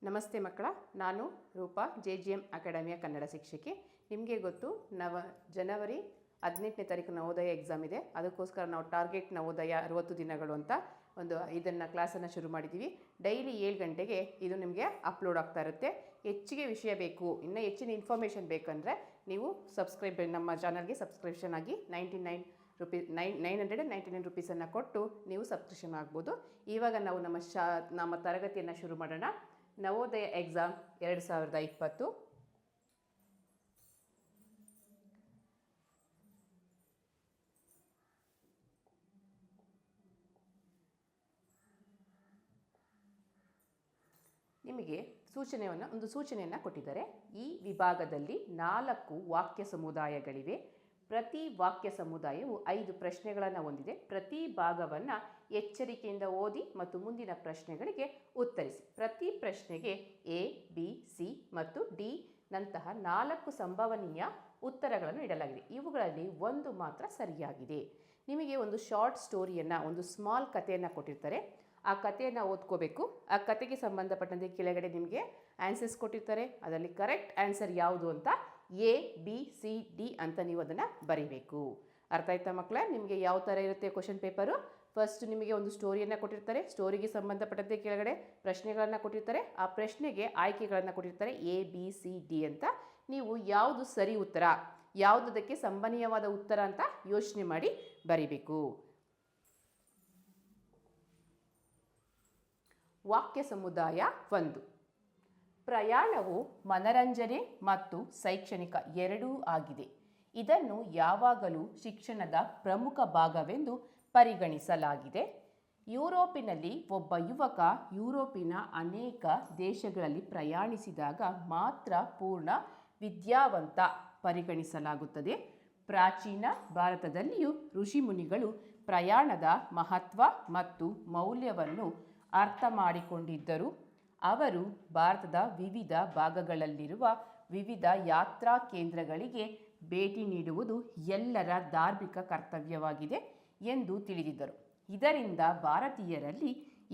ನಮಸ್ತೆ ಮಕ್ಕಳ, ನಾನು ರೂಪಾ JGM ಅಕಾಡೆಮಿಯ ಕನ್ನಡ ಶಿಕ್ಷಕಿ. ನಿಮಗೆ ಗೊತ್ತು, ಜನವರಿ 18ನೇ ತಾರೀಕು ನವೋದಯ ಎಕ್ಸಾಮ್ ಇದೆ. ಅದಕ್ಕೋಸ್ಕರ ನಾವು ಟಾರ್ಗೆಟ್ ನವೋದಯ 60 ದಿನಗಳು ಅಂತ ಇದನ್ನು ಕ್ಲಾಸನ್ನು ಶುರು ಮಾಡಿದ್ದೀವಿ. ಡೈಲಿ 7 ಗಂಟೆಗೆ ಇದು ನಿಮಗೆ ಅಪ್ಲೋಡ್ ಆಗ್ತಾ ಇರುತ್ತೆ. ಹೆಚ್ಚಿಗೆ ವಿಷಯ ಬೇಕು, ಇನ್ನೂ ಹೆಚ್ಚಿನ ಇನ್ಫಾರ್ಮೇಷನ್ ಬೇಕಂದರೆ ನೀವು ನಮ್ಮ ಚಾನಲ್ಗೆ ಸಬ್ಸ್ಕ್ರಿಪ್ಷನ್ ಆಗಿ 999 ರುಪೀಸನ್ನು ಕೊಟ್ಟು ನೀವು ಸಬ್ಸ್ಕ್ರಿಪ್ಷನ್ ಆಗ್ಬೋದು. ಇವಾಗ ನಾವು ನಮ್ಮ ತರಗತಿಯನ್ನು ಶುರು ಮಾಡೋಣ. ನವೋದಯ ಎಕ್ಸಾಮ್ 2020. ನಿಮಗೆ ಒಂದು ಸೂಚನೆಯನ್ನು ಕೊಟ್ಟಿದ್ದಾರೆ. ಈ ವಿಭಾಗದಲ್ಲಿ 4 ವಾಕ್ಯ ಸಮುದಾಯಗಳಿವೆ. ಪ್ರತಿ ವಾಕ್ಯ ಸಮುದಾಯವು 5 ಪ್ರಶ್ನೆಗಳನ್ನು ಹೊಂದಿದೆ. ಪ್ರತಿ ಭಾಗವನ್ನು ಎಚ್ಚರಿಕೆಯಿಂದ ಓದಿ ಮತ್ತು ಮುಂದಿನ ಪ್ರಶ್ನೆಗಳಿಗೆ ಉತ್ತರಿಸಿ. ಪ್ರತಿ ಪ್ರಶ್ನೆಗೆ A, B, C ಮತ್ತು D ನಂತಹ 4 ಸಂಭವನೀಯ ಉತ್ತರಗಳನ್ನು ನೀಡಲಾಗಿದೆ. ಇವುಗಳಲ್ಲಿ ಒಂದು ಮಾತ್ರ ಸರಿಯಾಗಿದೆ. ನಿಮಗೆ ಒಂದು ಶಾರ್ಟ್ ಸ್ಟೋರಿಯನ್ನು, ಒಂದು ಸ್ಮಾಲ್ ಕಥೆಯನ್ನು ಕೊಟ್ಟಿರ್ತಾರೆ. ಆ ಕಥೆಯನ್ನು ಓದ್ಕೋಬೇಕು. ಆ ಕಥೆಗೆ ಸಂಬಂಧಪಟ್ಟಂತೆ ಕೆಳಗಡೆ ನಿಮಗೆ ಆನ್ಸರ್ಸ್ ಕೊಟ್ಟಿರ್ತಾರೆ. ಅದರಲ್ಲಿ ಕರೆಕ್ಟ್ ಆನ್ಸರ್ ಯಾವುದು ಅಂತ A, B, C, D ಅಂತ ನೀವು ಅದನ್ನು ಬರೀಬೇಕು. ಅರ್ಥ ಆಯ್ತಾ ಮಕ್ಕಳೇ? ನಿಮಗೆ ಯಾವ ಥರ ಇರುತ್ತೆ ಕ್ವಶನ್ ಪೇಪರು? ಫಸ್ಟ್ ನಿಮಗೆ ಒಂದು ಸ್ಟೋರಿಯನ್ನು ಕೊಟ್ಟಿರ್ತಾರೆ. ಸ್ಟೋರಿಗೆ ಸಂಬಂಧಪಟ್ಟಂತೆ ಕೆಳಗಡೆ ಪ್ರಶ್ನೆಗಳನ್ನು ಕೊಟ್ಟಿರ್ತಾರೆ. ಆ ಪ್ರಶ್ನೆಗೆ ಆಯ್ಕೆಗಳನ್ನು ಕೊಟ್ಟಿರ್ತಾರೆ A, B, C, D ಅಂತ. ನೀವು ಯಾವುದು ಸರಿ ಉತ್ತರ, ಯಾವುದಕ್ಕೆ ಸಂಭವನೀಯವಾದ ಉತ್ತರ ಅಂತ ಯೋಚನೆ ಮಾಡಿ ಬರೀಬೇಕು. ವಾಕ್ಯ ಸಮುದಾಯ 1. ಪ್ರಯಾಣವು ಮನರಂಜನೆ ಮತ್ತು ಶೈಕ್ಷಣಿಕ ಎರಡೂ ಆಗಿದೆ. ಇದನ್ನು ಯಾವಾಗಲೂ ಶಿಕ್ಷಣದ ಪ್ರಮುಖ ಭಾಗವೆಂದು ಪರಿಗಣಿಸಲಾಗಿದೆ. ಯುರೋಪಿನಲ್ಲಿ ಒಬ್ಬ ಯುವಕ ಯುರೋಪಿನ ಅನೇಕ ದೇಶಗಳಲ್ಲಿ ಪ್ರಯಾಣಿಸಿದಾಗ ಮಾತ್ರ ಪೂರ್ಣ ವಿದ್ಯಾವಂತ ಪರಿಗಣಿಸಲಾಗುತ್ತದೆ. ಪ್ರಾಚೀನ ಭಾರತದಲ್ಲಿಯೂ ಋಷಿಮುನಿಗಳು ಪ್ರಯಾಣದ ಮಹತ್ವ ಮತ್ತು ಮೌಲ್ಯವನ್ನು ಅರ್ಥ ಮಾಡಿಕೊಂಡಿದ್ದರು. ಅವರು ಭಾರತದ ವಿವಿಧ ಭಾಗಗಳಲ್ಲಿರುವ ವಿವಿಧ ಯಾತ್ರಾ ಕೇಂದ್ರಗಳಿಗೆ ಭೇಟಿ ನೀಡುವುದು ಎಲ್ಲರ ಧಾರ್ಮಿಕ ಕರ್ತವ್ಯವಾಗಿದೆ ಎಂದು ತಿಳಿದಿದ್ದರು. ಇದರಿಂದ ಭಾರತೀಯರಲ್ಲಿ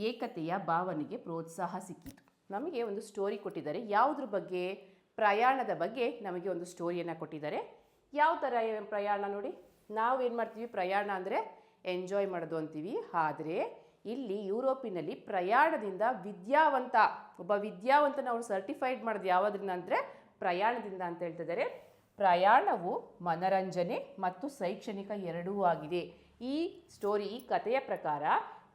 ಏಕತೆಯ ಭಾವನೆಗೆ ಪ್ರೋತ್ಸಾಹ ಸಿಕ್ಕಿತು. ನಮಗೆ ಒಂದು ಸ್ಟೋರಿ ಕೊಟ್ಟಿದ್ದಾರೆ. ಯಾವುದ್ರ ಬಗ್ಗೆ? ಪ್ರಯಾಣದ ಬಗ್ಗೆ ನಮಗೆ ಒಂದು ಸ್ಟೋರಿಯನ್ನು ಕೊಟ್ಟಿದ್ದಾರೆ. ಯಾವ ಥರ ಪ್ರಯಾಣ ನೋಡಿ, ನಾವು ಏನು ಮಾಡ್ತೀವಿ, ಪ್ರಯಾಣ ಅಂದರೆ ಎಂಜಾಯ್ ಮಾಡೋದು ಅಂತೀವಿ. ಆದರೆ ಇಲ್ಲಿ ಯುರೋಪಿನಲ್ಲಿ ಪ್ರಯಾಣದಿಂದ ಒಬ್ಬ ವಿದ್ಯಾವಂತನ ಅವರು ಸರ್ಟಿಫೈಡ್ ಮಾಡೋದು ಯಾವುದರಿಂದ ಅಂದರೆ ಪ್ರಯಾಣದಿಂದ ಅಂತ ಹೇಳ್ತಿದ್ದಾರೆ. ಪ್ರಯಾಣವು ಮನರಂಜನೆ ಮತ್ತು ಶೈಕ್ಷಣಿಕ ಎರಡೂ ಆಗಿದೆ. ಈ ಕಥೆಯ ಪ್ರಕಾರ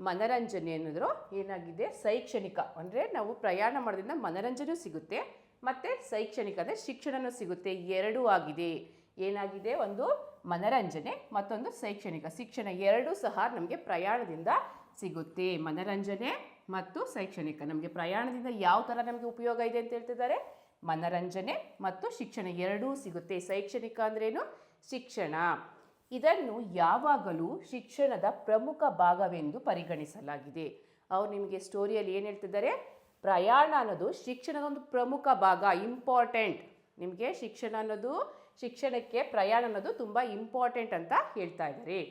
ಮನರಂಜನೆ ಅನ್ನೋದು ಏನಾಗಿದೆ, ಶೈಕ್ಷಣಿಕ ಅಂದರೆ ನಾವು ಪ್ರಯಾಣ ಮಾಡೋದ್ರಿಂದ ಮನರಂಜನೆ ಸಿಗುತ್ತೆ ಮತ್ತು ಶೈಕ್ಷಣಿಕ ಅಂದರೆ ಶಿಕ್ಷಣನೂ ಸಿಗುತ್ತೆ. ಎರಡೂ ಆಗಿದೆ. ಏನಾಗಿದೆ? ಒಂದು ಮನರಂಜನೆ ಮತ್ತೊಂದು ಶೈಕ್ಷಣಿಕ ಶಿಕ್ಷಣ ಎರಡೂ ಸಹ ನಮಗೆ ಪ್ರಯಾಣದಿಂದ ಸಿಗುತ್ತೆ. ಮನರಂಜನೆ ಮತ್ತು ಶೈಕ್ಷಣಿಕ ನಮಗೆ ಪ್ರಯಾಣದಿಂದ ಯಾವ ಥರ ನಮಗೆ ಉಪಯೋಗ ಇದೆ ಅಂತ ಹೇಳ್ತಿದ್ದಾರೆ. ಮನರಂಜನೆ ಮತ್ತು ಶಿಕ್ಷಣ ಎರಡೂ ಸಿಗುತ್ತೆ. ಶೈಕ್ಷಣಿಕ ಅಂದ್ರೇನು? ಶಿಕ್ಷಣ. ಇದನ್ನು ಯಾವಾಗಲೂ ಶಿಕ್ಷಣದ ಪ್ರಮುಖ ಭಾಗವೆಂದು ಪರಿಗಣಿಸಲಾಗಿದೆ. ಅವ್ರು ನಿಮಗೆ ಸ್ಟೋರಿಯಲ್ಲಿ ಏನು ಹೇಳ್ತಿದ್ದಾರೆ? ಪ್ರಯಾಣ ಅನ್ನೋದು ಶಿಕ್ಷಣದ ಒಂದು ಪ್ರಮುಖ ಭಾಗ, ಇಂಪಾರ್ಟೆಂಟ್. ನಿಮಗೆ ಶಿಕ್ಷಣಕ್ಕೆ ಪ್ರಯಾಣ ಅನ್ನೋದು ತುಂಬ ಇಂಪಾರ್ಟೆಂಟ್ ಅಂತ ಹೇಳ್ತಾ ಇದ್ದಾರೆ.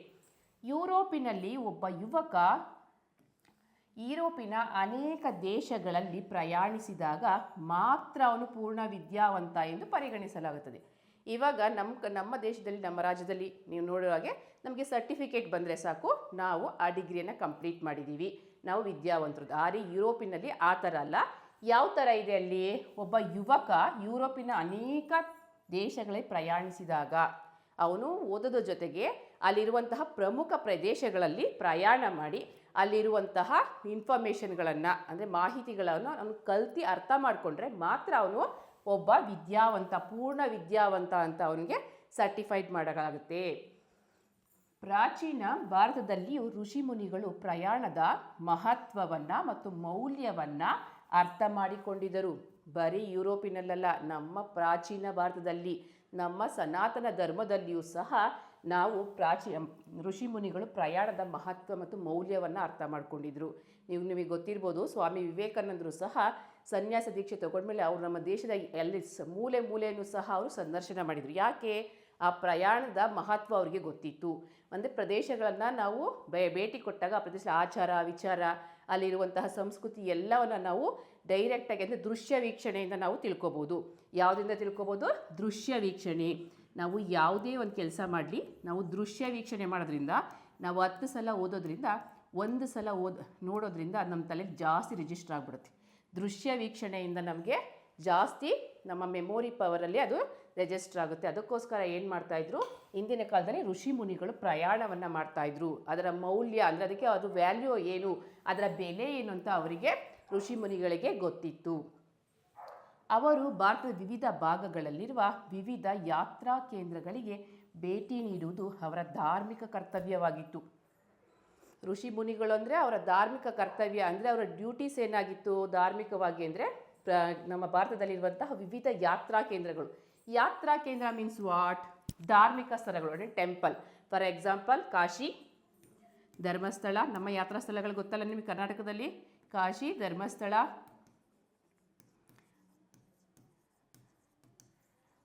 ಯುರೋಪಿನಲ್ಲಿ ಒಬ್ಬ ಯುವಕ ಯುರೋಪಿನ ಅನೇಕ ದೇಶಗಳಲ್ಲಿ ಪ್ರಯಾಣಿಸಿದಾಗ ಮಾತ್ರ ಅವನು ಪೂರ್ಣ ವಿದ್ಯಾವಂತ ಎಂದು ಪರಿಗಣಿಸಲಾಗುತ್ತದೆ. ಇವಾಗ ನಮ್ಮ ದೇಶದಲ್ಲಿ, ನಮ್ಮ ರಾಜ್ಯದಲ್ಲಿ ನೀವು ನೋಡೋ ಹಾಗೆ ನಮಗೆ ಸರ್ಟಿಫಿಕೇಟ್ ಬಂದರೆ ಸಾಕು, ನಾವು ಆ ಡಿಗ್ರಿಯನ್ನು ಕಂಪ್ಲೀಟ್ ಮಾಡಿದ್ದೀವಿ, ನಾವು ವಿದ್ಯಾವಂತರು. ಆದರೆ ಯುರೋಪಿನಲ್ಲಿ ಆ ಥರ ಅಲ್ಲ. ಯಾವ ಥರ ಇದೆ ಅಲ್ಲಿ? ಒಬ್ಬ ಯುವಕ ಯುರೋಪಿನ ಅನೇಕ ದೇಶಗಳಿಗೆ ಪ್ರಯಾಣಿಸಿದಾಗ ಅವನು ಓದೋದ್ರ ಜೊತೆಗೆ ಅಲ್ಲಿರುವಂತಹ ಪ್ರಮುಖ ಪ್ರದೇಶಗಳಲ್ಲಿ ಪ್ರಯಾಣ ಮಾಡಿ ಅಲ್ಲಿರುವಂತಹ ಇನ್ಫಾರ್ಮೇಷನ್ಗಳನ್ನು ಅಂದರೆ ಮಾಹಿತಿಗಳನ್ನು ಅವನು ಕಲ್ತು ಅರ್ಥ ಮಾಡಿಕೊಂಡ್ರೆ ಮಾತ್ರ ಅವನು ಒಬ್ಬ ವಿದ್ಯಾವಂತ, ಪೂರ್ಣ ವಿದ್ಯಾವಂತ ಅಂತ ಅವನಿಗೆ ಸರ್ಟಿಫೈಡ್ ಮಾಡೋಕ್ಕಾಗುತ್ತೆ. ಪ್ರಾಚೀನ ಭಾರತದಲ್ಲಿಯೂ ಋಷಿಮುನಿಗಳು ಪ್ರಯಾಣದ ಮಹತ್ವವನ್ನು ಮತ್ತು ಮೌಲ್ಯವನ್ನು ಅರ್ಥ ಮಾಡಿಕೊಂಡಿದ್ದರು. ಬರೀ ಯುರೋಪಿನಲ್ಲ, ನಮ್ಮ ಪ್ರಾಚೀನ ಭಾರತದಲ್ಲಿ, ನಮ್ಮ ಸನಾತನ ಧರ್ಮದಲ್ಲಿಯೂ ಸಹ ನಾವು ಋಷಿಮುನಿಗಳು ಪ್ರಯಾಣದ ಮಹತ್ವ ಮತ್ತು ಮೌಲ್ಯವನ್ನು ಅರ್ಥ ಮಾಡ್ಕೊಂಡಿದ್ರು. ನಿಮಗೆ ಗೊತ್ತಿರ್ಬೋದು, ಸ್ವಾಮಿ ವಿವೇಕಾನಂದರು ಸಹ ಸನ್ಯಾಸ ದೀಕ್ಷೆ ತಗೊಂಡ್ಮೇಲೆ ಅವರು ನಮ್ಮ ದೇಶದ ಮೂಲೆಯನ್ನು ಸಹ ಅವರು ಸಂದರ್ಶನ ಮಾಡಿದರು. ಯಾಕೆ? ಆ ಪ್ರಯಾಣದ ಮಹತ್ವ ಅವರಿಗೆ ಗೊತ್ತಿತ್ತು. ಅಂದರೆ ಪ್ರದೇಶಗಳನ್ನು ನಾವು ಭೇಟಿ ಕೊಟ್ಟಾಗ ಆ ಪ್ರದೇಶದ ಆಚಾರ ವಿಚಾರ ಅಲ್ಲಿರುವಂತಹ ಸಂಸ್ಕೃತಿ ಎಲ್ಲವನ್ನು ನಾವು ಡೈರೆಕ್ಟಾಗಿ ಅಂದರೆ ದೃಶ್ಯ ವೀಕ್ಷಣೆಯಿಂದ ನಾವು ತಿಳ್ಕೊಬೋದು. ಯಾವುದರಿಂದ ತಿಳ್ಕೊಬೋದು? ದೃಶ್ಯ ವೀಕ್ಷಣೆ. ನಾವು ಯಾವುದೇ ಒಂದು ಕೆಲಸ ಮಾಡಲಿ, ನಾವು ದೃಶ್ಯ ವೀಕ್ಷಣೆ ಮಾಡೋದ್ರಿಂದ, ನಾವು 10 ಸಲ ಓದೋದ್ರಿಂದ 1 ಸಲ ನೋಡೋದ್ರಿಂದ ಅದು ನಮ್ಮ ತಲೆಗೆ ಜಾಸ್ತಿ ರಿಜಿಸ್ಟರ್ ಆಗಿಬಿಡುತ್ತೆ. ದೃಶ್ಯ ವೀಕ್ಷಣೆಯಿಂದ ನಮಗೆ ಜಾಸ್ತಿ ನಮ್ಮ ಮೆಮೊರಿ ಪವರಲ್ಲಿ ಅದು ರಿಜಿಸ್ಟರ್ ಆಗುತ್ತೆ. ಅದಕ್ಕೋಸ್ಕರ ಏನು ಮಾಡ್ತಾಯಿದ್ರು, ಇಂದಿನ ಕಾಲದಲ್ಲಿ ಋಷಿ ಮುನಿಗಳು ಪ್ರಯಾಣವನ್ನು ಮಾಡ್ತಾಯಿದ್ರು. ಅದರ ಮೌಲ್ಯ ಅಂದರೆ ಅದಕ್ಕೆ ಅದು ವ್ಯಾಲ್ಯೂ ಏನು, ಅದರ ಬೆಲೆ ಏನು ಅಂತ ಅವರಿಗೆ ಋಷಿ ಮುನಿಗಳಿಗೆ ಗೊತ್ತಿತ್ತು. ಅವರು ಭಾರತದ ವಿವಿಧ ಭಾಗಗಳಲ್ಲಿರುವ ವಿವಿಧ ಯಾತ್ರಾ ಕೇಂದ್ರಗಳಿಗೆ ಭೇಟಿ ನೀಡುವುದು ಅವರ ಧಾರ್ಮಿಕ ಕರ್ತವ್ಯವಾಗಿತ್ತು. ಋಷಿ ಮುನಿಗಳು ಅಂದರೆ ಅವರ ಧಾರ್ಮಿಕ ಕರ್ತವ್ಯ ಅಂದರೆ ಅವರ ಡ್ಯೂಟೀಸ್ ಏನಾಗಿತ್ತು ಧಾರ್ಮಿಕವಾಗಿ ಅಂದರೆ ನಮ್ಮ ಭಾರತದಲ್ಲಿರುವಂತಹ ವಿವಿಧ ಯಾತ್ರಾ ಕೇಂದ್ರಗಳು. ಯಾತ್ರಾ ಕೇಂದ್ರ ಮೀನ್ಸ್ ವಾಟ್? ಧಾರ್ಮಿಕ ಸ್ಥಳಗಳು ಅಂದರೆ temple. For example Kashi, Dharmasthala. ನಮ್ಮ ಯಾತ್ರಾ ಸ್ಥಳಗಳು ಗೊತ್ತಲ್ಲ ನಿಮಗೆ ಕರ್ನಾಟಕದಲ್ಲಿ? ಕಾಶಿ, ಧರ್ಮಸ್ಥಳ,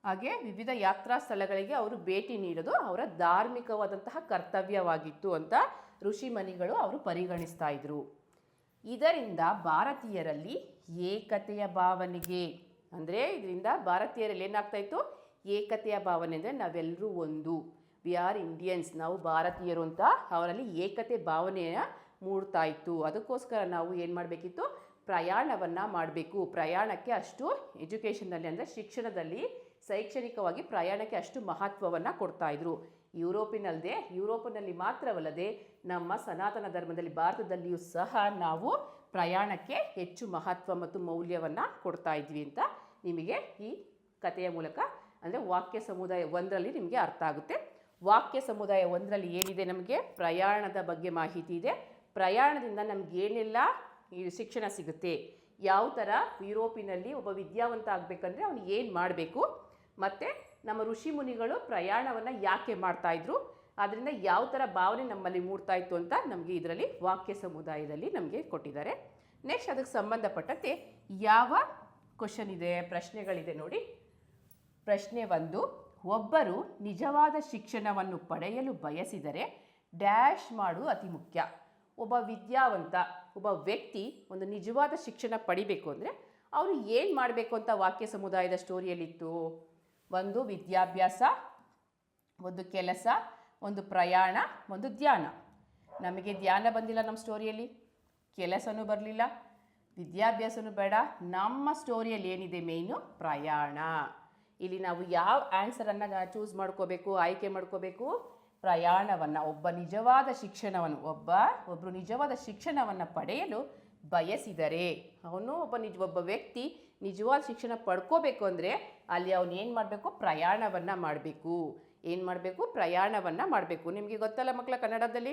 ಹಾಗೆ ವಿವಿಧ ಯಾತ್ರಾ ಸ್ಥಳಗಳಿಗೆ ಅವರು ಭೇಟಿ ನೀಡೋದು ಅವರ ಧಾರ್ಮಿಕವಾದಂತಹ ಕರ್ತವ್ಯವಾಗಿತ್ತು ಅಂತ ಋಷಿ ಮುನಿಗಳು ಅವರು ಪರಿಗಣಿಸ್ತಾ ಇದ್ರು. ಇದರಿಂದ ಭಾರತೀಯರಲ್ಲಿ ಏಕತೆಯ ಭಾವನೆಗೆ ಅಂದರೆ ಇದರಿಂದ ಭಾರತೀಯರಲ್ಲಿ ಏನಾಗ್ತಾ ಇತ್ತು? ಏಕತೆಯ ಭಾವನೆ ಅಂದರೆ ನಾವೆಲ್ಲರೂ ಒಂದು, ವಿ ಆರ್ ಇಂಡಿಯನ್ಸ್, ನಾವು ಭಾರತೀಯರು ಅಂತ ಅವರಲ್ಲಿ ಏಕತೆ ಭಾವನೆಯ ಮೂಡ್ತಾ ಇತ್ತು. ಅದಕ್ಕೋಸ್ಕರ ನಾವು ಏನು ಮಾಡಬೇಕಿತ್ತು? ಪ್ರಯಾಣವನ್ನು ಮಾಡಬೇಕು. ಪ್ರಯಾಣಕ್ಕೆ ಅಷ್ಟು ಎಜುಕೇಷನ್ನಲ್ಲಿ ಅಂದರೆ ಶಿಕ್ಷಣದಲ್ಲಿ ಶೈಕ್ಷಣಿಕವಾಗಿ ಪ್ರಯಾಣಕ್ಕೆ ಅಷ್ಟು ಮಹತ್ವವನ್ನು ಕೊಡ್ತಾಯಿದ್ರು. ಯುರೋಪಿನಲ್ಲಿ ಮಾತ್ರವಲ್ಲದೆ ನಮ್ಮ ಸನಾತನ ಧರ್ಮದಲ್ಲಿ ಭಾರತದಲ್ಲಿಯೂ ಸಹ ನಾವು ಪ್ರಯಾಣಕ್ಕೆ ಹೆಚ್ಚು ಮಹತ್ವ ಮತ್ತು ಮೌಲ್ಯವನ್ನು ಕೊಡ್ತಾ ಇದ್ವಿ ಅಂತ ನಿಮಗೆ ಈ ಕಥೆಯ ಮೂಲಕ ಅಂದರೆ ವಾಕ್ಯ ಸಮುದಾಯ 1ರಲ್ಲಿ ನಿಮಗೆ ಅರ್ಥ ಆಗುತ್ತೆ. ವಾಕ್ಯ ಸಮುದಾಯ 1ರಲ್ಲಿ ಏನಿದೆ? ನಮಗೆ ಪ್ರಯಾಣದ ಬಗ್ಗೆ ಮಾಹಿತಿ ಇದೆ. ಪ್ರಯಾಣದಿಂದ ನಮ್ಗೆ ಏನೆಲ್ಲ ಶಿಕ್ಷಣ ಸಿಗುತ್ತೆ, ಯಾವ ಥರ ಯುರೋಪಿನಲ್ಲಿ ಒಬ್ಬ ವಿದ್ಯಾವಂತ ಆಗಬೇಕಂದ್ರೆ ಅವನು ಏನು ಮಾಡಬೇಕು, ಮತ್ತು ನಮ್ಮ ಋಷಿ ಮುನಿಗಳು ಪ್ರಯಾಣವನ್ನು ಯಾಕೆ ಮಾಡ್ತಾಯಿದ್ರು, ಅದರಿಂದ ಯಾವ ಥರ ಭಾವನೆ ನಮ್ಮಲ್ಲಿ ಮೂಡ್ತಾ ಇತ್ತು ಅಂತ ನಮಗೆ ಇದರಲ್ಲಿ ವಾಕ್ಯ ಸಮುದಾಯದಲ್ಲಿ ನಮಗೆ ಕೊಟ್ಟಿದ್ದಾರೆ. ನೆಕ್ಸ್ಟ್ ಅದಕ್ಕೆ ಸಂಬಂಧಪಟ್ಟಂತೆ ಯಾವ ಕ್ವಶನ್ ಇದೆ, ಪ್ರಶ್ನೆಗಳಿದೆ ನೋಡಿ. ಪ್ರಶ್ನೆ 1, ಒಬ್ಬರು ನಿಜವಾದ ಶಿಕ್ಷಣವನ್ನು ಪಡೆಯಲು ಬಯಸಿದರೆ ಡ್ಯಾಶ್ ಮಾಡುವುದು ಅತಿ ಮುಖ್ಯ. ಒಬ್ಬ ವಿದ್ಯಾವಂತ, ಒಬ್ಬ ವ್ಯಕ್ತಿ ಒಂದು ನಿಜವಾದ ಶಿಕ್ಷಣ ಪಡಿಬೇಕು ಅಂದರೆ ಅವರು ಏನು ಮಾಡಬೇಕು ಅಂತ ವಾಕ್ಯ ಸಮುದಾಯದ ಸ್ಟೋರಿಯಲ್ಲಿತ್ತು? 1 ವಿದ್ಯಾಭ್ಯಾಸ, 1 ಕೆಲಸ, 1 ಪ್ರಯಾಣ, 1 ಧ್ಯಾನ. ನಮಗೆ ಧ್ಯಾನ ಬಂದಿಲ್ಲ ನಮ್ಮ ಸ್ಟೋರಿಯಲ್ಲಿ, ಕೆಲಸನೂ ಬರಲಿಲ್ಲ, ವಿದ್ಯಾಭ್ಯಾಸನೂ ಬೇಡ. ನಮ್ಮ ಸ್ಟೋರಿಯಲ್ಲಿ ಏನಿದೆ ಮೇಯ್ನು? ಪ್ರಯಾಣ. ಇಲ್ಲಿ ನಾವು ಯಾವ ಆನ್ಸರನ್ನು ಚೂಸ್ ಮಾಡ್ಕೋಬೇಕು, ಆಯ್ಕೆ ಮಾಡ್ಕೋಬೇಕು? ಪ್ರಯಾಣವನ್ನು. ಒಬ್ಬರು ನಿಜವಾದ ಶಿಕ್ಷಣವನ್ನು ಪಡೆಯಲು ಬಯಸಿದರೆ, ಒಬ್ಬ ವ್ಯಕ್ತಿ ನಿಜವಾದ ಶಿಕ್ಷಣ ಪಡ್ಕೋಬೇಕು ಅಂದರೆ ಅಲ್ಲಿ ಅವನು ಏನು ಮಾಡಬೇಕು? ಪ್ರಯಾಣವನ್ನು ಮಾಡಬೇಕು. ಏನು ಮಾಡಬೇಕು? ಪ್ರಯಾಣವನ್ನು ಮಾಡಬೇಕು. ನಿಮಗೆ ಗೊತ್ತಲ್ಲ ಮಕ್ಕಳ, ಕನ್ನಡದಲ್ಲಿ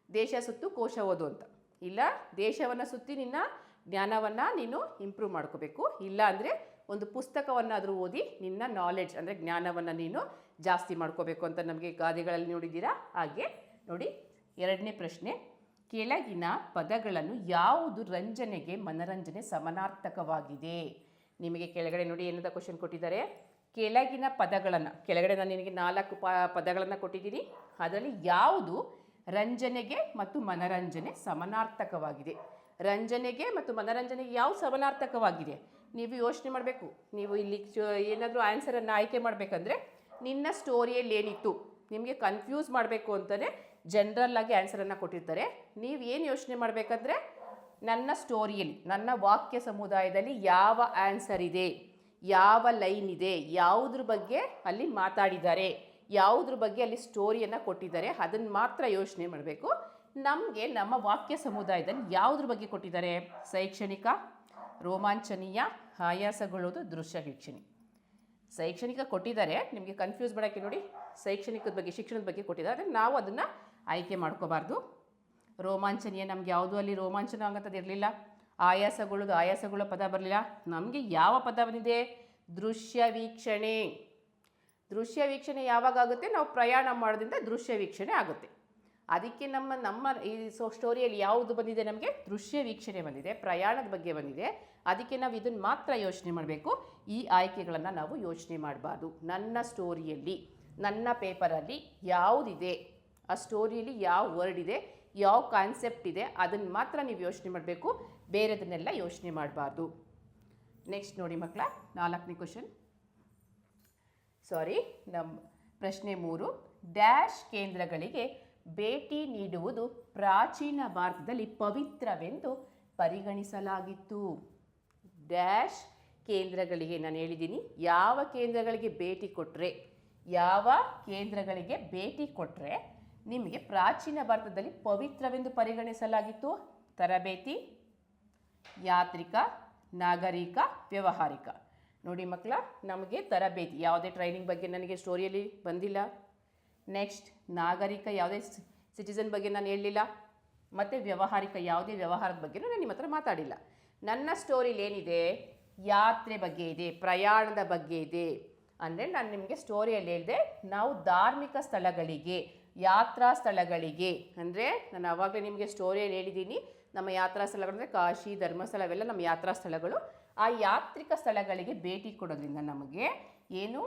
ದೇಶ ಸುತ್ತು ಕೋಶ ಓದು ಅಂತ. ಇಲ್ಲ, ದೇಶವನ್ನು ಸುತ್ತಿ ನಿನ್ನ ಜ್ಞಾನವನ್ನು ನೀನು ಇಂಪ್ರೂವ್ ಮಾಡ್ಕೋಬೇಕು. ಇಲ್ಲ ಅಂದರೆ ಒಂದು ಪುಸ್ತಕವನ್ನಾದರೂ ಓದಿ ನಿನ್ನ ನಾಲೆಡ್ಜ್ ಅಂದರೆ ಜ್ಞಾನವನ್ನು ನೀನು ಜಾಸ್ತಿ ಮಾಡ್ಕೋಬೇಕು ಅಂತ ನಮಗೆ ಗಾದೆಗಳಲ್ಲಿ ನೋಡಿದ್ದೀರಾ. ಹಾಗೆ ನೋಡಿ 2ನೇ ಪ್ರಶ್ನೆ, ಕೆಳಗಿನ ಪದಗಳನ್ನು ಯಾವುದು ರಂಜನೆಗೆ ಮನರಂಜನೆ ಸಮನಾರ್ಥಕವಾಗಿದೆ? ನಿಮಗೆ ಕೆಳಗಡೆ ನೋಡಿ ಏನಂತ ಕ್ವಶನ್ ಕೊಟ್ಟಿದ್ದಾರೆ. ಕೆಳಗಿನ ಪದಗಳನ್ನು, ಕೆಳಗಡೆ ನಾನು ನಿನಗೆ 4 ಪದಗಳನ್ನು ಕೊಟ್ಟಿದ್ದೀನಿ. ಅದರಲ್ಲಿ ಯಾವುದು ರಂಜನೆಗೆ ಮತ್ತು ಮನರಂಜನೆ ಸಮನಾರ್ಥಕವಾಗಿದೆ? ರಂಜನೆಗೆ ಮತ್ತು ಮನರಂಜನೆಗೆ ಯಾವ ಸಮನಾರ್ಥಕವಾಗಿದೆ? ನೀವು ಯೋಚನೆ ಮಾಡಬೇಕು. ನೀವು ಇಲ್ಲಿ ಏನಾದರೂ ಆನ್ಸರನ್ನು ಆಯ್ಕೆ ಮಾಡಬೇಕಂದ್ರೆ ನಿನ್ನ ಸ್ಟೋರಿಯಲ್ಲಿ ಏನಿತ್ತು, ನಿಮಗೆ ಕನ್ಫ್ಯೂಸ್ ಮಾಡಬೇಕು ಅಂತಲೇ ಜನರಲ್ಲಾಗಿ ಆನ್ಸರನ್ನು ಕೊಟ್ಟಿರ್ತಾರೆ. ನೀವು ಏನು ಯೋಚನೆ ಮಾಡಬೇಕಂದ್ರೆ ನನ್ನ ಸ್ಟೋರಿಯಲ್ಲಿ, ನನ್ನ ವಾಕ್ಯ ಸಮುದಾಯದಲ್ಲಿ ಯಾವ ಆನ್ಸರ್ ಇದೆ, ಯಾವ ಲೈನ್ ಇದೆ, ಯಾವುದ್ರ ಬಗ್ಗೆ ಅಲ್ಲಿ ಮಾತಾಡಿದ್ದಾರೆ, ಯಾವುದ್ರ ಬಗ್ಗೆ ಅಲ್ಲಿ ಸ್ಟೋರಿಯನ್ನು ಕೊಟ್ಟಿದ್ದಾರೆ, ಅದನ್ನು ಮಾತ್ರ ಯೋಚನೆ ಮಾಡಬೇಕು. ನಮಗೆ ನಮ್ಮ ವಾಕ್ಯ ಸಮುದಾಯದಲ್ಲಿ ಯಾವುದ್ರ ಬಗ್ಗೆ ಕೊಟ್ಟಿದ್ದಾರೆ? ಶೈಕ್ಷಣಿಕ, ರೋಮಾಂಚನೀಯ, ಆಯಾಸಗೊಳ್ಳೋದು, ದೃಶ್ಯ ವೀಕ್ಷಣೆ. ಶೈಕ್ಷಣಿಕ ಕೊಟ್ಟಿದ್ದಾರೆ, ನಿಮಗೆ ಕನ್ಫ್ಯೂಸ್ ಮಾಡೋಕ್ಕೆ ನೋಡಿ ಶೈಕ್ಷಣಿಕದ ಬಗ್ಗೆ, ಶಿಕ್ಷಣದ ಬಗ್ಗೆ ಕೊಟ್ಟಿದ್ದಾರೆ. ನಾವು ಅದನ್ನು ಆಯ್ಕೆ ಮಾಡ್ಕೋಬಾರ್ದು. ರೋಮಾಂಚನೀಯ, ನಮ್ಗೆ ಯಾವುದೂ ಅಲ್ಲಿ ರೋಮಾಂಚನ ಆಗಂಥದ್ದು ಇರಲಿಲ್ಲ. ಆಯಾಸಗೊಳ್ಳೋ ಪದ ಬರಲಿಲ್ಲ. ನಮಗೆ ಯಾವ ಪದ ಬಂದಿದೆ? ದೃಶ್ಯ ವೀಕ್ಷಣೆ. ದೃಶ್ಯ ವೀಕ್ಷಣೆ ಯಾವಾಗ ಆಗುತ್ತೆ? ನಾವು ಪ್ರಯಾಣ ಮಾಡೋದ್ರಿಂದ ದೃಶ್ಯ ವೀಕ್ಷಣೆ ಆಗುತ್ತೆ. ಅದಕ್ಕೆ ನಮ್ಮ ಈ ಸ್ಟೋರಿಯಲ್ಲಿ ಯಾವುದು ಬಂದಿದೆ? ನಮಗೆ ದೃಶ್ಯ ವೀಕ್ಷಣೆ ಬಂದಿದೆ, ಪ್ರಯಾಣದ ಬಗ್ಗೆ ಬಂದಿದೆ. ಅದಕ್ಕೆ ನಾವು ಇದನ್ನು ಮಾತ್ರ ಯೋಚನೆ ಮಾಡಬೇಕು. ಈ ಆಯ್ಕೆಗಳನ್ನು ನಾವು ಯೋಚನೆ ಮಾಡಬಾರ್ದು. ನನ್ನ ಸ್ಟೋರಿಯಲ್ಲಿ, ನನ್ನ ಪೇಪರಲ್ಲಿ ಯಾವುದಿದೆ, ಆ ಸ್ಟೋರಿಯಲ್ಲಿ ಯಾವ ವರ್ಡ್ ಇದೆ, ಯಾವ ಕಾನ್ಸೆಪ್ಟ್ ಇದೆ, ಅದನ್ನು ಮಾತ್ರ ನೀವು ಯೋಚನೆ ಮಾಡಬೇಕು. ಬೇರೆದನ್ನೆಲ್ಲ ಯೋಚನೆ ಮಾಡಬಾರ್ದು. ನೆಕ್ಸ್ಟ್ ನೋಡಿ ಮಕ್ಕಳ, 4ನೇ ಕ್ವಶನ್. ನಮ್ಮ ಪ್ರಶ್ನೆ 3. ಡ್ಯಾಶ್ ಕೇಂದ್ರಗಳಿಗೆ ಭೇಟಿ ನೀಡುವುದು ಪ್ರಾಚೀನ ಭಾರತದಲ್ಲಿ ಪವಿತ್ರವೆಂದು ಪರಿಗಣಿಸಲಾಗಿತ್ತು. ಡ್ಯಾಶ್ ಕೇಂದ್ರಗಳಿಗೆ ನಾನು ಹೇಳಿದ್ದೀನಿ, ಯಾವ ಕೇಂದ್ರಗಳಿಗೆ ಭೇಟಿ ಕೊಟ್ಟರೆ ನಿಮಗೆ ಪ್ರಾಚೀನ ಭಾರತದಲ್ಲಿ ಪವಿತ್ರವೆಂದು ಪರಿಗಣಿಸಲಾಗಿತ್ತು. ತರಬೇತಿ, ಯಾತ್ರಿಕ, ನಾಗರಿಕ, ವ್ಯಾವಹಾರಿಕ. ನೋಡಿ ಮಕ್ಕಳ, ನಮಗೆ ತರಬೇತಿ ಯಾವುದೇ ಟ್ರೈನಿಂಗ್ ಬಗ್ಗೆ ನನಗೆ ಸ್ಟೋರಿಯಲ್ಲಿ ಬಂದಿಲ್ಲ. ನೆಕ್ಸ್ಟ್ ನಾಗರಿಕ ಯಾವುದೇ ಸಿಟಿಸನ್ ಬಗ್ಗೆ ನಾನು ಹೇಳಲಿಲ್ಲ. ಮತ್ತು ವ್ಯಾವಹಾರಿಕ ಯಾವುದೇ ವ್ಯವಹಾರದ ಬಗ್ಗೆನೂ ನಾನು ನಿಮ್ಮ ಹತ್ರ ಮಾತಾಡಿಲ್ಲ. ನನ್ನ ಸ್ಟೋರಿಲಿ ಏನಿದೆ, ಯಾತ್ರೆ ಬಗ್ಗೆ ಇದೆ, ಪ್ರಯಾಣದ ಬಗ್ಗೆ ಇದೆ. ಅಂದರೆ ನಾನು ನಿಮಗೆ ಸ್ಟೋರಿಯಲ್ಲಿ ಹೇಳಿದೆ, ನಾವು ಧಾರ್ಮಿಕ ಸ್ಥಳಗಳಿಗೆ, ಯಾತ್ರಾ ಸ್ಥಳಗಳಿಗೆ, ಅಂದರೆ ನಾನು ಆವಾಗಲೇ ನಿಮಗೆ ಸ್ಟೋರಿಯಲ್ಲಿ ಹೇಳಿದ್ದೀನಿ, ನಮ್ಮ ಯಾತ್ರಾ ಸ್ಥಳಗಳಂದರೆ ಕಾಶಿ, ಧರ್ಮಸ್ಥಳ ಅವೆಲ್ಲ ನಮ್ಮ ಯಾತ್ರಾ ಸ್ಥಳಗಳು. ಆ ಯಾತ್ರಿಕ ಸ್ಥಳಗಳಿಗೆ ಭೇಟಿ ಕೊಡೋದ್ರಿಂದ ನಮಗೆ ಏನು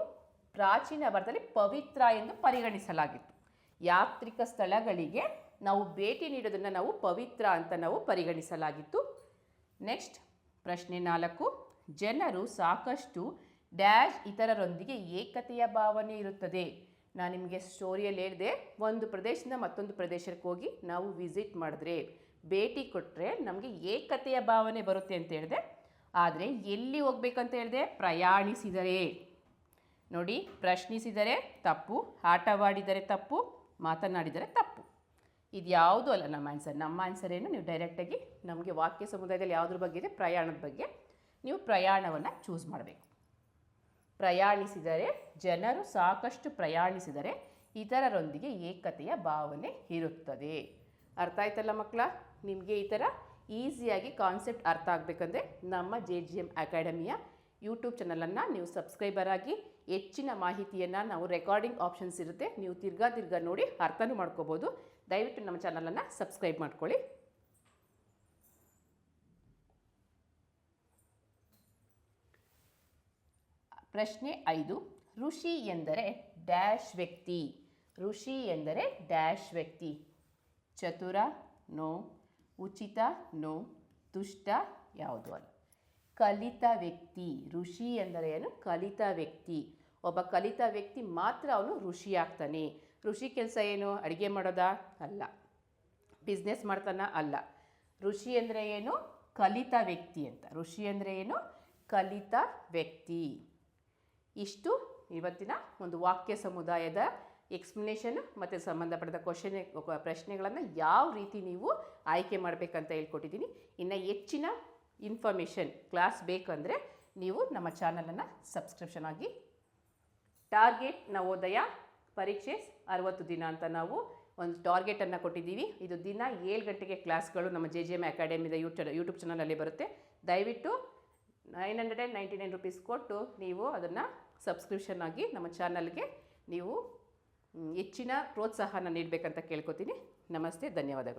ಪ್ರಾಚೀನ ಭಾರತದಲ್ಲಿ ಪವಿತ್ರ ಎಂದು ಪರಿಗಣಿಸಲಾಗಿತ್ತು. ಯಾತ್ರಿಕ ಸ್ಥಳಗಳಿಗೆ ನಾವು ಭೇಟಿ ನೀಡೋದನ್ನು ನಾವು ಪವಿತ್ರ ಅಂತ ನಾವು ಪರಿಗಣಿಸಲಾಗಿತ್ತು. ನೆಕ್ಸ್ಟ್ ಪ್ರಶ್ನೆ 4. ಜನರು ಸಾಕಷ್ಟು ಡ್ಯಾಶ್ ಇತರರೊಂದಿಗೆ ಏಕತೆಯ ಭಾವನೆ ಇರುತ್ತದೆ. ನಾನು ನಿಮಗೆ ಸ್ಟೋರಿಯಲ್ಲಿ ಹೇಳಿದೆ, ಒಂದು ಪ್ರದೇಶದಿಂದ ಮತ್ತೊಂದು ಪ್ರದೇಶಕ್ಕೆ ಹೋಗಿ ನಾವು ವಿಸಿಟ್ ಮಾಡಿದ್ರೆ, ಭೇಟಿ ಕೊಟ್ಟರೆ ನಮಗೆ ಏಕತೆಯ ಭಾವನೆ ಬರುತ್ತೆ ಅಂತ ಹೇಳಿದೆ. ಆದರೆ ಎಲ್ಲಿ ಹೋಗ್ಬೇಕಂತ ಹೇಳಿದೆ, ಪ್ರಯಾಣಿಸಿದರೆ. ನೋಡಿ, ಪ್ರಶ್ನಿಸಿದರೆ ತಪ್ಪು, ಆಟವಾಡಿದರೆ ತಪ್ಪು, ಮಾತನಾಡಿದರೆ ತಪ್ಪು. ಇದು ಯಾವುದೂ ಅಲ್ಲ ನಮ್ಮ ಆನ್ಸರ್. ನಮ್ಮ ಆನ್ಸರ್ ಏನು, ನೀವು ಡೈರೆಕ್ಟಾಗಿ ನಮಗೆ ವಾಕ್ಯ ಸಮುದಾಯದಲ್ಲಿ ಯಾವುದ್ರ ಬಗ್ಗೆ ಇದೆ, ಪ್ರಯಾಣದ ಬಗ್ಗೆ, ನೀವು ಪ್ರಯಾಣವನ್ನು ಚೂಸ್ ಮಾಡಬೇಕು. ಪ್ರಯಾಣಿಸಿದರೆ, ಜನರು ಸಾಕಷ್ಟು ಪ್ರಯಾಣಿಸಿದರೆ ಇತರರೊಂದಿಗೆ ಏಕತೆಯ ಭಾವನೆ ಇರುತ್ತದೆ. ಅರ್ಥ ಆಯ್ತಲ್ಲ ಮಕ್ಕಳ? ನಿಮಗೆ ಈ ಥರ ಈಸಿಯಾಗಿ ಕಾನ್ಸೆಪ್ಟ್ ಅರ್ಥ ಆಗಬೇಕಂದ್ರೆ ನಮ್ಮ JGM ಅಕಾಡೆಮಿಯ ಯೂಟ್ಯೂಬ್ ಚಾನಲನ್ನು ನೀವು ಸಬ್ಸ್ಕ್ರೈಬರ್ ಆಗಿ, ಹೆಚ್ಚಿನ ಮಾಹಿತಿಯನ್ನು ನಾವು ರೆಕಾರ್ಡಿಂಗ್ ಆಪ್ಷನ್ಸ್ ಇರುತ್ತೆ, ನೀವು ತಿರ್ಗಾ ನೋಡಿ ಅರ್ಥನೂ ಮಾಡ್ಕೋಬೋದು. ದಯವಿಟ್ಟು ನಮ್ಮ ಚಾನಲನ್ನು ಸಬ್ಸ್ಕ್ರೈಬ್ ಮಾಡ್ಕೊಳ್ಳಿ. ಪ್ರಶ್ನೆ 5. ಋಷಿ ಎಂದರೆ ಡ್ಯಾಶ್ ವ್ಯಕ್ತಿ. ಋಷಿ ಎಂದರೆ ಡ್ಯಾಶ್ ವ್ಯಕ್ತಿ. ಚತುರ, ನೋ. ಉಚಿತ, ನೋ. ದುಷ್ಟ, ಯಾವುದು ಅಲ್ಲ. ಕಲಿತ ವ್ಯಕ್ತಿ. ಋಷಿ ಎಂದರೆ ಏನು? ಕಲಿತ ವ್ಯಕ್ತಿ. ಒಬ್ಬ ಕಲಿತ ವ್ಯಕ್ತಿ ಮಾತ್ರ ಅವನು ಋಷಿ ಆಗ್ತಾನೆ. ಋಷಿ ಕೆಲಸ ಏನು? ಅಡುಗೆ ಮಾಡೋದಾ? ಅಲ್ಲ. ಬಿಸ್ನೆಸ್ ಮಾಡ್ತಾನ? ಅಲ್ಲ. ಋಷಿ ಅಂದರೆ ಏನು? ಕಲಿತ ವ್ಯಕ್ತಿ ಅಂತ. ಋಷಿ ಅಂದರೆ ಏನು? ಕಲಿತ ವ್ಯಕ್ತಿ. ಇಷ್ಟು ಇವತ್ತಿನ ಒಂದು ವಾಕ್ಯ ಸಮುದಾಯದ ಎಕ್ಸ್ಪ್ಲನೇಷನ್ ಮತ್ತು ಸಂಬಂಧಪಟ್ಟ ಪ್ರಶ್ನೆಗಳನ್ನು ಯಾವ ರೀತಿ ನೀವು ಆಯ್ಕೆ ಮಾಡಬೇಕಂತ ಹೇಳ್ಕೊಟ್ಟಿದ್ದೀನಿ. ಇನ್ನು ಹೆಚ್ಚಿನ ಇನ್ಫಾರ್ಮೇಷನ್ ಕ್ಲಾಸ್ ಬೇಕಂದರೆ ನೀವು ನಮ್ಮ ಚಾನಲನ್ನು ಸಬ್ಸ್ಕ್ರಿಪ್ಷನ್ ಆಗಿ. ಟಾರ್ಗೆಟ್ ನವೋದಯ ಪರೀಕ್ಷೆ 60 ದಿನ ಅಂತ ನಾವು ಒಂದು ಟಾರ್ಗೆಟನ್ನು ಕೊಟ್ಟಿದ್ದೀವಿ. ಇದು ದಿನ 7 ಗಂಟೆಗೆ ಕ್ಲಾಸ್ಗಳು ನಮ್ಮ JGM ಅಕಾಡೆಮಿದ ಯೂಟ್ಯೂಬ್ ಚಾನಲಲ್ಲಿ ಬರುತ್ತೆ. ದಯವಿಟ್ಟು 999 ರುಪೀಸ್ ಕೊಟ್ಟು ನೀವು ಅದನ್ನು ಸಬ್ಸ್ಕ್ರಿಪ್ಷನ್ ಆಗಿ ನಮ್ಮ ಚಾನಲ್ಗೆ ನೀವು ಹೆಚ್ಚಿನ ಪ್ರೋತ್ಸಾಹನ ನೀಡಬೇಕಂತ ಕೇಳ್ಕೊತೀನಿ. ನಮಸ್ತೆ, ಧನ್ಯವಾದಗಳು.